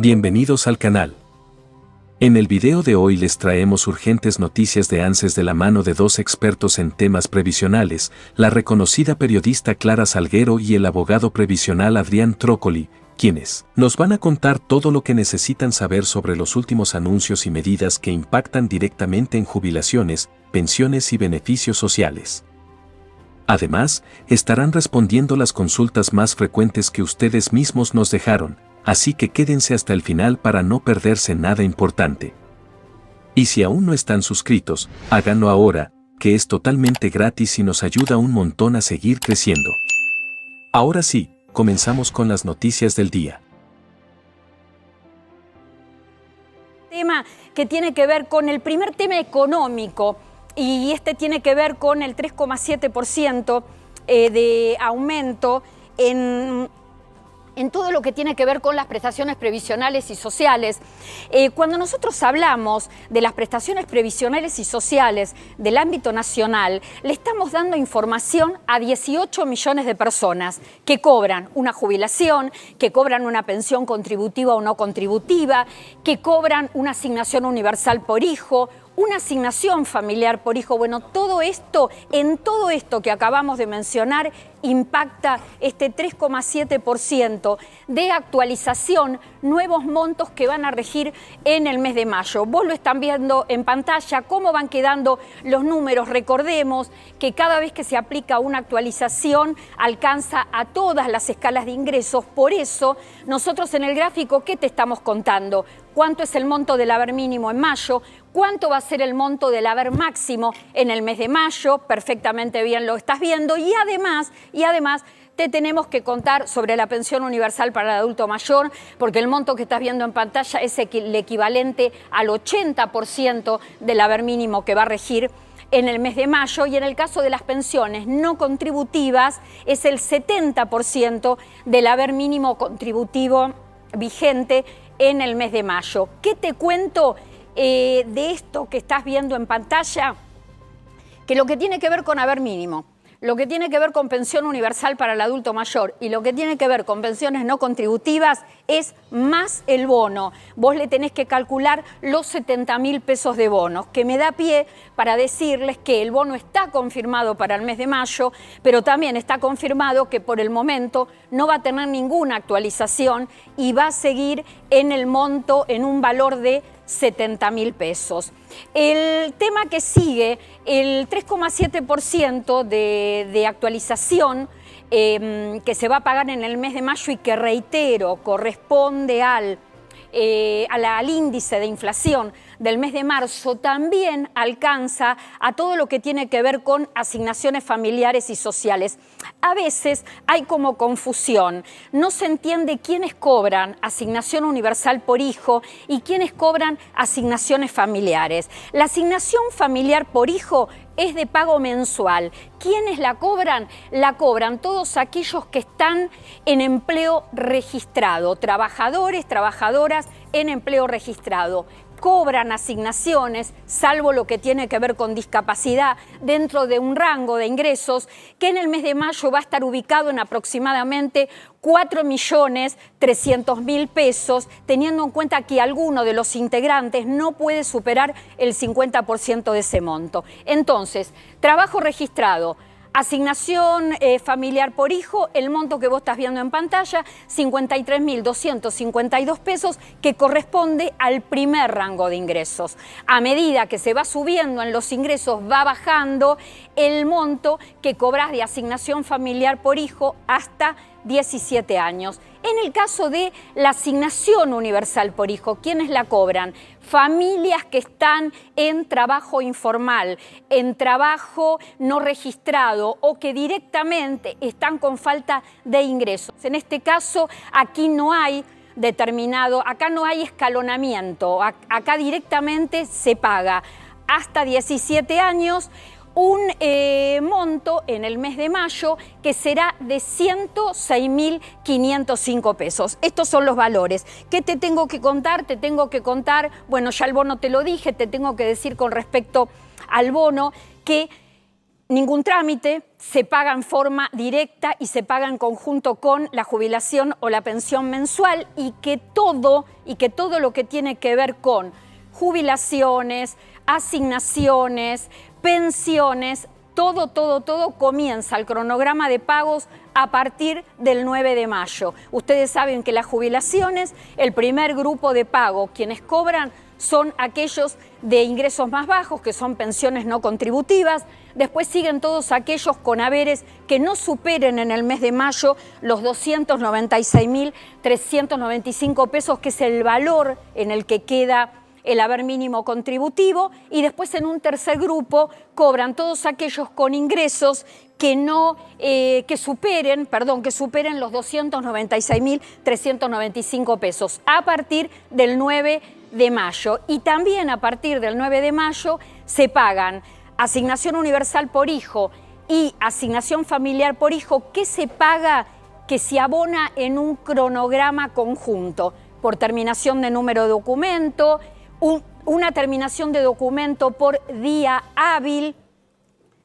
Bienvenidos al canal. En el video de hoy les traemos urgentes noticias de ANSES de la mano de dos expertos en temas previsionales, la reconocida periodista Clara Salguero y el abogado previsional Adrián Trócoli, quienes nos van a contar todo lo que necesitan saber sobre los últimos anuncios y medidas que impactan directamente en jubilaciones, pensiones y beneficios sociales. Además, estarán respondiendo las consultas más frecuentes que ustedes mismos nos dejaron, así que quédense hasta el final para no perderse nada importante. Y si aún no están suscritos, háganlo ahora, que es totalmente gratis y nos ayuda un montón a seguir creciendo. Ahora sí, comenzamos con las noticias del día. Tema que tiene que ver con el primer tema económico, y este tiene que ver con el 3,7% de aumento en todo lo que tiene que ver con las prestaciones previsionales y sociales. Cuando nosotros hablamos de las prestaciones previsionales y sociales del ámbito nacional, le estamos dando información a 18 millones de personas que cobran una jubilación, que cobran una pensión contributiva o no contributiva, que cobran una asignación universal por hijo, una asignación familiar por hijo. Bueno, todo esto que acabamos de mencionar impacta este 3,7% de actualización, nuevos montos que van a regir en el mes de mayo. Vos lo están viendo en pantalla, cómo van quedando los números. Recordemos que cada vez que se aplica una actualización alcanza a todas las escalas de ingresos. Por eso, nosotros en el gráfico, ¿qué te estamos contando? ¿Cuánto es el monto del haber mínimo en mayo? ¿Cuánto va a ser el monto del haber máximo en el mes de mayo? Perfectamente bien lo estás viendo. Y además te tenemos que contar sobre la pensión universal para el adulto mayor, porque el monto que estás viendo en pantalla es el equivalente al 80% del haber mínimo que va a regir en el mes de mayo, y en el caso de las pensiones no contributivas es el 70% del haber mínimo contributivo vigente en el mes de mayo. ¿Qué te cuento de esto que estás viendo en pantalla? Que lo que tiene que ver con haber mínimo, lo que tiene que ver con pensión universal para el adulto mayor y lo que tiene que ver con pensiones no contributivas es más el bono. Vos le tenés que calcular los 70.000 pesos de bonos, que me da pie para decirles que el bono está confirmado para el mes de mayo, pero también está confirmado que por el momento no va a tener ninguna actualización y va a seguir en el monto, en un valor de 70.000 pesos. El tema que sigue, el 3,7% de actualización que se va a pagar en el mes de mayo y que, reitero, corresponde al índice de inflación del mes de marzo, también alcanza a todo lo que tiene que ver con asignaciones familiares y sociales. A veces hay como confusión, no se entiende quiénes cobran asignación universal por hijo y quiénes cobran asignaciones familiares. La asignación familiar por hijo es de pago mensual. ¿Quiénes la cobran? La cobran todos aquellos que están en empleo registrado, trabajadores, trabajadoras en empleo registrado. Cobran asignaciones, salvo lo que tiene que ver con discapacidad, dentro de un rango de ingresos que en el mes de mayo va a estar ubicado en aproximadamente 4.300.000 pesos, teniendo en cuenta que alguno de los integrantes no puede superar el 50% de ese monto. Entonces, trabajo registrado, asignación familiar por hijo, el monto que vos estás viendo en pantalla, 53.252 pesos, que corresponde al primer rango de ingresos. A medida que se va subiendo en los ingresos, va bajando el monto que cobras de asignación familiar por hijo hasta 17 años. En el caso de la asignación universal por hijo, ¿quiénes la cobran? Familias que están en trabajo informal, en trabajo no registrado o que directamente están con falta de ingresos. En este caso, aquí no hay acá no hay escalonamiento, acá directamente se paga hasta 17 años. Un monto en el mes de mayo que será de 106.505 pesos. Estos son los valores. ¿Qué te tengo que contar? Te tengo que contar, bueno, ya el bono te lo dije, te tengo que decir con respecto al bono que ningún trámite, se paga en forma directa y se paga en conjunto con la jubilación o la pensión mensual, y que todo lo que tiene que ver con jubilaciones, asignaciones, pensiones, todo comienza el cronograma de pagos a partir del 9 de mayo. Ustedes saben que las jubilaciones, el primer grupo de pago, quienes cobran son aquellos de ingresos más bajos, que son pensiones no contributivas. Después siguen todos aquellos con haberes que no superen en el mes de mayo los 296.395 pesos, que es el valor en el que queda el haber mínimo contributivo. Y después, en un tercer grupo, cobran todos aquellos con ingresos que superen los 296.395 pesos a partir del 9 de mayo. Y también a partir del 9 de mayo se pagan asignación universal por hijo y asignación familiar por hijo, que se paga, que se abona en un cronograma conjunto por terminación de número de documento, una terminación de documento por día hábil.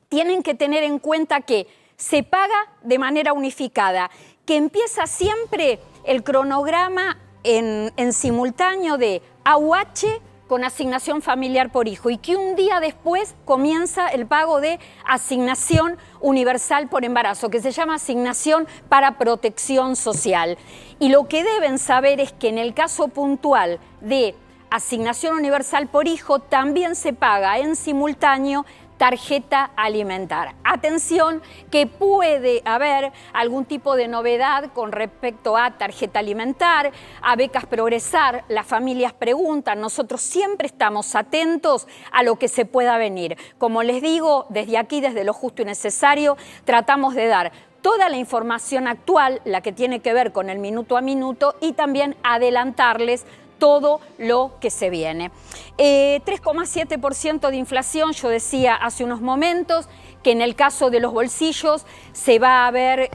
Tienen que tener en cuenta que se paga de manera unificada, que empieza siempre el cronograma en simultáneo de AUH con asignación familiar por hijo, y que un día después comienza el pago de asignación universal por embarazo, que se llama asignación para protección social. Y lo que deben saber es que en el caso puntual de asignación universal por hijo también se paga en simultáneo tarjeta alimentar. Atención, que puede haber algún tipo de novedad con respecto a tarjeta alimentar, a becas Progresar. Las familias preguntan, nosotros siempre estamos atentos a lo que se pueda venir. Como les digo, desde aquí, desde Lo Justo y Necesario, tratamos de dar toda la información actual, la que tiene que ver con el minuto a minuto, y también adelantarles todo lo que se viene. 3,7% de inflación, yo decía hace unos momentos que en el caso de los bolsillos se va a ver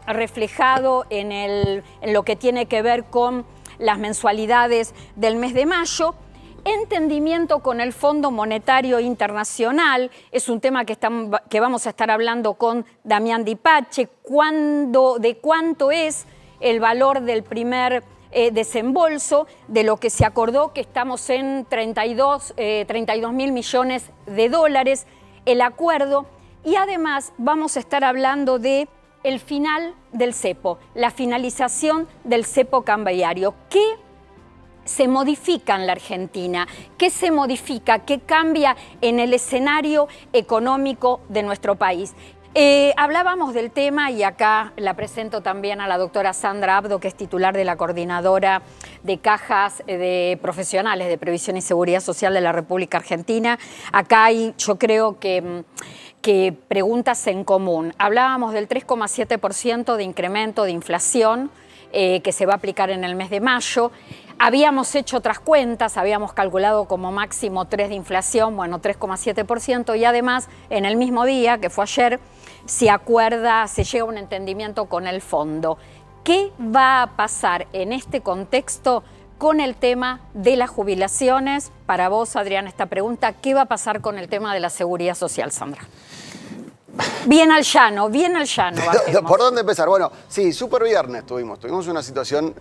reflejado en lo que tiene que ver con las mensualidades del mes de mayo. Entendimiento con el Fondo Monetario Internacional, es un tema que vamos a estar hablando con Damián Dipache, de cuánto es el valor del primer desembolso, de lo que se acordó, que estamos en 32.000 millones de dólares, el acuerdo. Y además vamos a estar hablando de el final del cepo, la finalización del cepo cambiario. ¿Qué se modifica en la Argentina? ¿Qué se modifica? ¿Qué cambia en el escenario económico de nuestro país? Hablábamos del tema, y acá la presento también a la doctora Sandra Abdo, que es titular de la Coordinadora de Cajas de Profesionales de Previsión y Seguridad Social de la República Argentina. Acá hay, yo creo que preguntas en común. Hablábamos del 3,7% de incremento de inflación que se va a aplicar en el mes de mayo. Habíamos hecho otras cuentas, habíamos calculado como máximo 3 de inflación, bueno, 3,7%, y además en el mismo día, que fue ayer, se llega a un entendimiento con el fondo. ¿Qué va a pasar en este contexto con el tema de las jubilaciones? Para vos, Adrián, esta pregunta, ¿qué va a pasar con el tema de la seguridad social, Sandra? Bien al llano. ¿Por dónde empezar? Bueno, sí, super viernes tuvimos una situación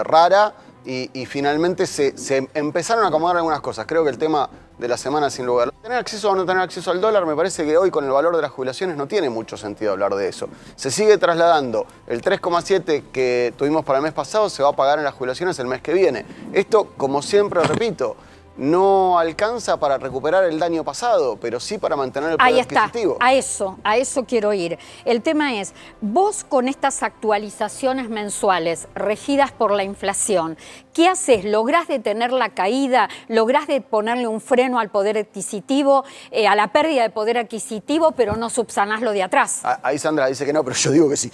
rara y finalmente se empezaron a acomodar algunas cosas. Creo que el tema de la semana, sin lugar, tener acceso o no tener acceso al dólar, me parece que hoy con el valor de las jubilaciones no tiene mucho sentido hablar de eso. Se sigue trasladando el 3,7 que tuvimos para el mes pasado, se va a pagar en las jubilaciones el mes que viene. Esto, como siempre repito, no alcanza para recuperar el daño pasado, pero sí para mantener el poder adquisitivo. A eso quiero ir. El tema es, vos con estas actualizaciones mensuales regidas por la inflación, ¿qué haces? ¿Lográs detener la caída? ¿Lográs de ponerle un freno al poder adquisitivo, a la pérdida de poder adquisitivo, pero no subsanás lo de atrás? Ahí Sandra dice que no, pero yo digo que sí.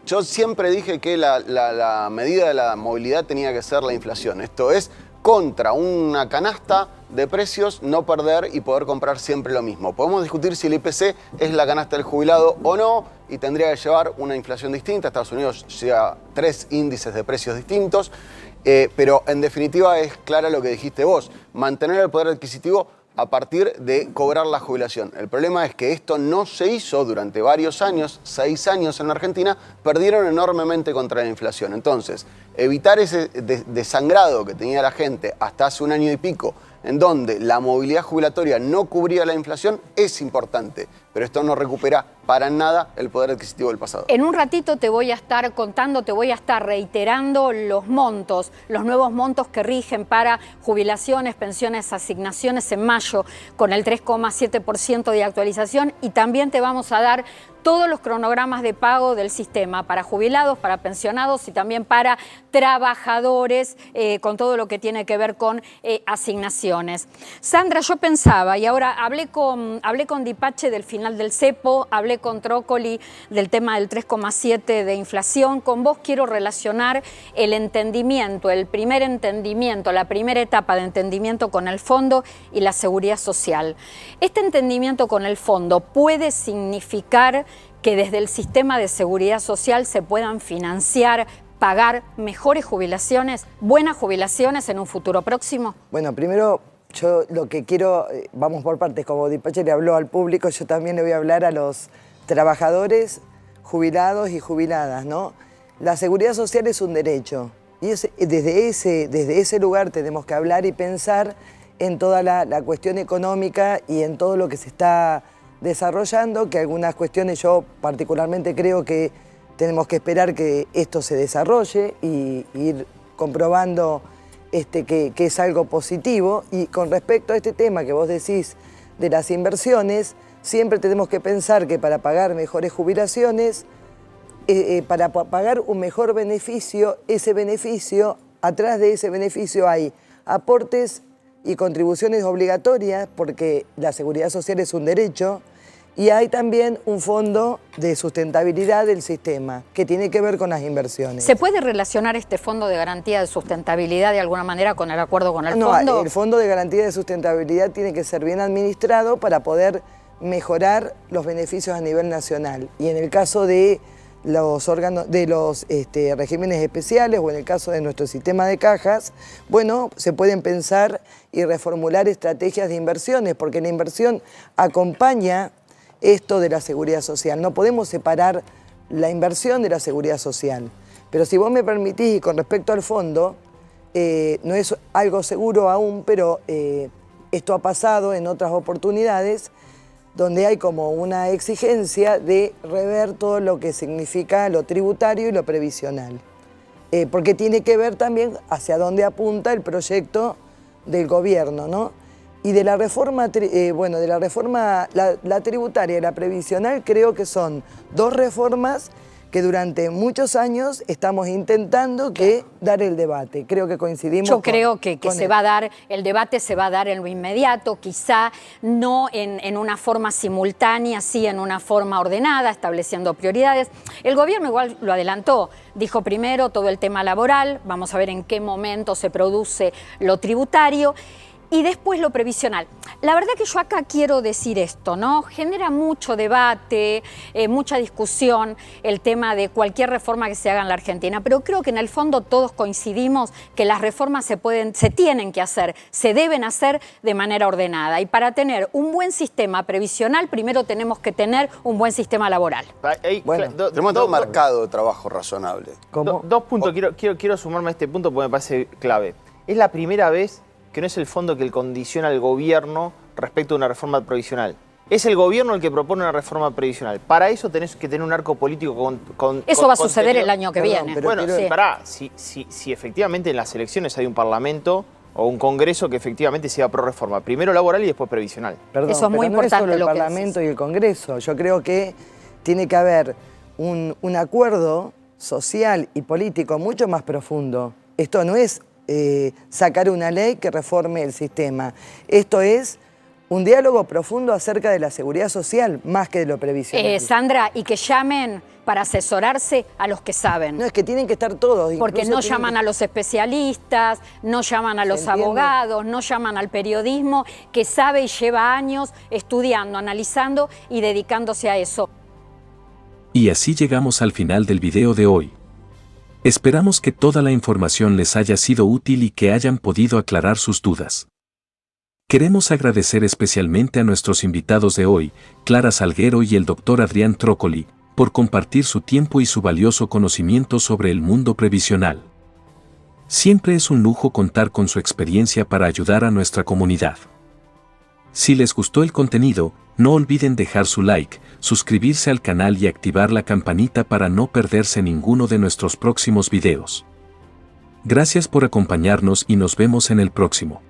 Yo siempre dije que la medida de la movilidad tenía que ser la inflación. Esto es, contra una canasta de precios, no perder y poder comprar siempre lo mismo. Podemos discutir si el IPC es la canasta del jubilado o no, y tendría que llevar una inflación distinta. Estados Unidos lleva 3 índices de precios distintos, pero en definitiva es clara lo que dijiste vos. Mantener el poder adquisitivo a partir de cobrar la jubilación. El problema es que esto no se hizo durante varios años, 6 años en la Argentina, perdieron enormemente contra la inflación. Entonces, evitar ese desangrado que tenía la gente hasta hace un año y pico, en donde la movilidad jubilatoria no cubría la inflación, es importante, pero esto no recupera para nada el poder adquisitivo del pasado. En un ratito te voy a estar contando, te voy a estar reiterando los montos, los nuevos montos que rigen para jubilaciones, pensiones, asignaciones en mayo, con el 3,7% de actualización, y también te vamos a dar todos los cronogramas de pago del sistema para jubilados, para pensionados y también para trabajadores, con todo lo que tiene que ver con asignaciones. Sandra, yo pensaba, y ahora hablé con Dipache del final del cepo, hablé con Trócoli del tema del 3,7 de inflación. Con vos quiero relacionar el entendimiento, el primer entendimiento, la primera etapa de entendimiento con el fondo y la seguridad social. Este entendimiento con el fondo puede significar que desde el sistema de seguridad social se puedan financiar, pagar mejores jubilaciones, buenas jubilaciones en un futuro próximo. Bueno, primero yo lo que quiero, vamos por partes, como Dipache le habló al público, yo también le voy a hablar a los trabajadores, jubilados y jubiladas, ¿no? La seguridad social es un derecho y desde ese lugar tenemos que hablar y pensar en toda la cuestión económica y en todo lo que se está desarrollando, que algunas cuestiones yo particularmente creo que tenemos que esperar que esto se desarrolle y ir comprobando que es algo positivo. Y con respecto a este tema que vos decís de las inversiones, siempre tenemos que pensar que para pagar mejores jubilaciones, para pagar un mejor beneficio, atrás de ese beneficio hay aportes y contribuciones obligatorias, porque la seguridad social es un derecho, y hay también un fondo de sustentabilidad del sistema, que tiene que ver con las inversiones. ¿Se puede relacionar este fondo de garantía de sustentabilidad de alguna manera con el acuerdo con el fondo? No, el fondo de garantía de sustentabilidad tiene que ser bien administrado para poder mejorar los beneficios a nivel nacional. Y en el caso de los órganos, de los regímenes especiales, o en el caso de nuestro sistema de cajas, bueno, se pueden pensar y reformular estrategias de inversiones, porque la inversión acompaña esto de la seguridad social. No podemos separar la inversión de la seguridad social. Pero si vos me permitís, y con respecto al fondo, no es algo seguro aún, pero esto ha pasado en otras oportunidades, donde hay como una exigencia de rever todo lo que significa lo tributario y lo previsional. Porque tiene que ver también hacia dónde apunta el proyecto del gobierno, ¿no? Y de la reforma, la tributaria y la previsional, creo que son dos reformas que durante muchos años estamos intentando dar el debate. Creo que coincidimos. Yo creo que se va a dar, el debate se va a dar en lo inmediato, quizá no en una forma simultánea, sí en una forma ordenada, estableciendo prioridades. El gobierno igual lo adelantó, dijo primero todo el tema laboral, vamos a ver en qué momento se produce lo tributario, y después lo previsional. La verdad que yo acá quiero decir esto, ¿no? Genera mucho debate, mucha discusión el tema de cualquier reforma que se haga en la Argentina, pero creo que en el fondo todos coincidimos que las reformas se tienen que hacer, se deben hacer de manera ordenada. Y para tener un buen sistema previsional, primero tenemos que tener un buen sistema laboral. Tenemos todo marcado de trabajo razonable. Dos puntos, quiero sumarme a este punto porque me parece clave. Es la primera vez que no es el fondo que condiciona al gobierno respecto a una reforma previsional. Es el gobierno el que propone una reforma previsional. Para eso tenés que tener un arco político con eso va a suceder el año que viene. Bueno, sí. Si efectivamente en las elecciones hay un parlamento o un congreso que efectivamente sea pro reforma, primero laboral y después previsional. Perdón, eso es muy importante. No es solo el parlamento y el congreso. Yo creo que tiene que haber un acuerdo social y político mucho más profundo. Esto no es sacar una ley que reforme el sistema. Esto es un diálogo profundo acerca de la seguridad social, más que de lo previsional. Sandra, y que llamen para asesorarse a los que saben. No, es que tienen que estar todos. Porque no llaman a los especialistas, no llaman a los abogados, no llaman al periodismo, que sabe y lleva años estudiando, analizando y dedicándose a eso. Y así llegamos al final del video de hoy. Esperamos que toda la información les haya sido útil y que hayan podido aclarar sus dudas. Queremos agradecer especialmente a nuestros invitados de hoy, Clara Salguero y el Dr. Adrián Trócoli, por compartir su tiempo y su valioso conocimiento sobre el mundo previsional. Siempre es un lujo contar con su experiencia para ayudar a nuestra comunidad. Si les gustó el contenido, no olviden dejar su like, suscribirse al canal y activar la campanita para no perderse ninguno de nuestros próximos videos. Gracias por acompañarnos y nos vemos en el próximo.